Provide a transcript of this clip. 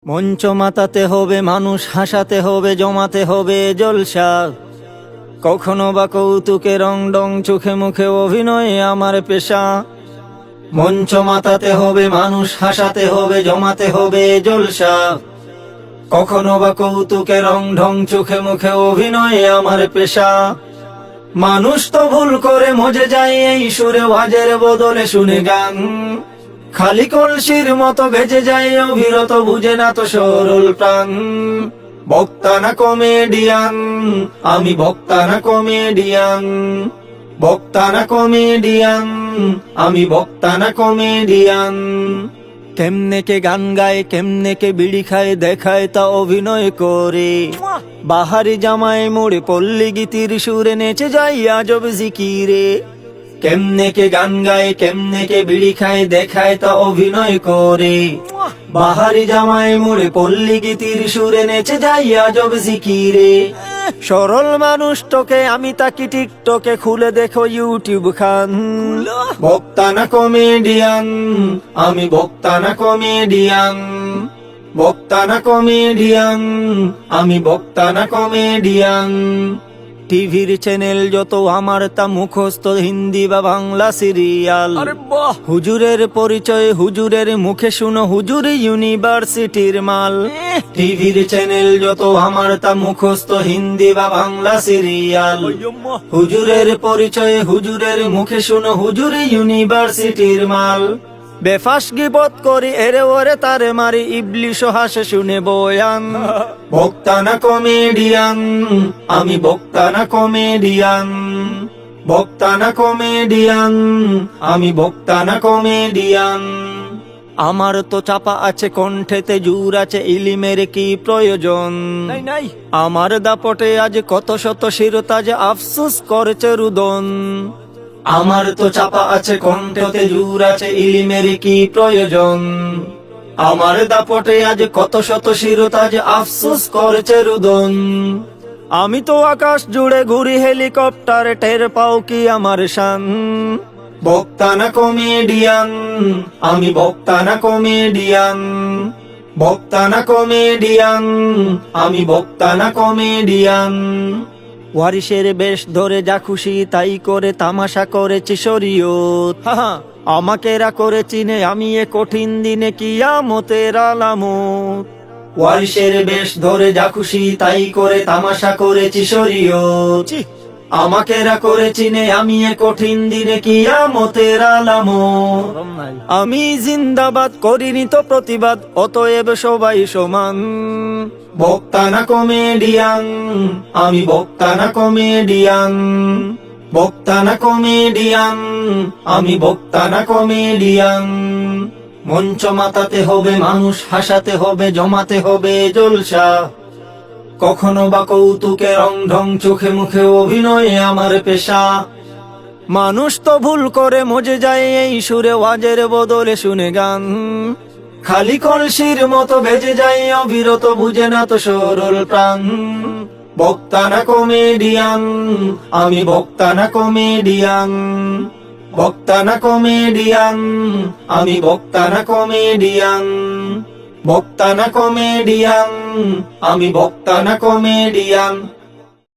মঞ্চ মাতাতে হবে, মানুষ হাসাতে হবে, জমাতে হবে জলসা। কখনো বা কৌতুকে রং ডং, চোখে মুখে অভিনয় আমার পেশা। মঞ্চ মাতাতে হবে, মানুষ হাসাতে হবে, জমাতে হবে জলসা। কখনো বা কৌতুকে রং ঢং, চোখে মুখে অভিনয় আমার পেশা। মানুষ তো ভুল করে মজে যায় এই সুরে, ওয়াজের বদলে শুনে গান। খালি কলসির মতো বেজে যায় অবিরত, বুঝে না তো সরল প্রাণ। বক্তা না কমেডিয়ান, আমি বক্তা না কমেডিয়ান। বক্তা না কমেডিয়ান, আমি বক্তা না কমেডিয়ান। কেমনে কে গান গায়, কেমনে কে বিড়ি খায়, দেখায় তা অভিনয় করে। বাহারি জামায় মোড়ে পল্লী গীতির সুরে নেচে যাই আজব জিকিরে। কেমনে কে গান গায়, কেমনে কে বিড়ি খায়, দেখায় তা অভিনয় করে। বাহারি জামায় মোড়ে পল্লী গীতির সুরে নেচে যাই আজব জিকিরে। সরল মানুষটাকে আমি তাকি টিকটকে, খুলে দেখো ইউটিউব খান। বক্তা না কমেডিয়ান, আমি বক্তা না কমেডিয়ান। বক্তা না কমেডিয়ান, আমি বক্তা না কমেডিয়ান। টিভির চ্যানেল যত আমার তা মুখস্থ হিন্দি বা বাংলা সিরিয়াল। হুজুরের পরিচয় হুজুরের মুখে শুনো, হুজুর ইউনিভার্সিটির মাল। টিভির চ্যানেল যত আমার তা মুখস্থ হিন্দি বা বাংলা সিরিয়াল। হুজুরের পরিচয় হুজুরের মুখে শুনো, হুজুর ইউনিভার্সিটির মাল। বেফাস গিবত করি এরে ওরে তারে মারি, ইবলিশ হাসে শুনে বয়ান। বক্তা না কমেডিয়ান, আমি বক্তা না কমেডিয়ান। বক্তা না কমেডিয়ান, আমি বক্তা না কমেডিয়ান। আমার তো চাপা আছে কণ্ঠেতে, জোর আছে ইলিমের কি প্রয়োজন। আমার দাপটে আজ কত শত শিরতাজ, আফসোস করছে রুদন। আমার তো চাপা আছে কণ্ঠতে, জোর আছে ইলিমের কি প্রয়োজন। আমার দাপটে আজ কত শত শিরতাজ, আফসোস করছে রুদন। আমি তো আকাশ জুড়ে ঘুরি হেলিকপ্টার, টের পাও কি আমার শান। বক্তা না কমেডিয়ান, আমি বক্তা না কমেডিয়ান। বক্তা না কমেডিয়ান, আমি বক্তা না কমেডিয়ান। ওয়ারিশের বেশ ধরে যা খুশি তাই করে তামাশা করেছি শরীয়ত। আমাকে এরা করে চিনে, আমি এ কঠিন দিনে কিয়ামতের আলামত। ওয়ারিশের বেশ ধরে যা খুশি তাই করে তামাশা করেছি শরীয়ত। আমাকে এরা করে চিনে, আমি এ কঠিন দিনে কিয়ামতের আলামত। আমি জিন্দাবাদ করিনি তো প্রতিবাদ, অতএব সবাই সমান। বক্তা না কমেডিয়ান, আমি বক্তা না কমেডিয়ান। বক্তা না কমেডিয়ান, আমি বক্তা না কমেডিয়ান। মঞ্চ মাতাতে হবে, মানুষ হাসাতে হবে, জমাতে হবে জলসা। কখনো বা কৌতুকে রং ঢং, চোখে মুখে অভিনয় আমার পেশা। মানুষ তো ভুল করে মজে যায় এই সুরে, ওয়াজের বদলে শুনে গান। খালি কলসির মতো বেজে যায় অবিরত, বুঝে না তো সরল প্রাণ। বক্তা না কমেডিয়ান, আমি বক্তা না কমেডিয়ান। বক্তা না কমেডিয়ান, আমি বক্তা না কমেডিয়ান। বক্তা না কমেডিয়ান, আমি বক্তা না কমেডিয়ান।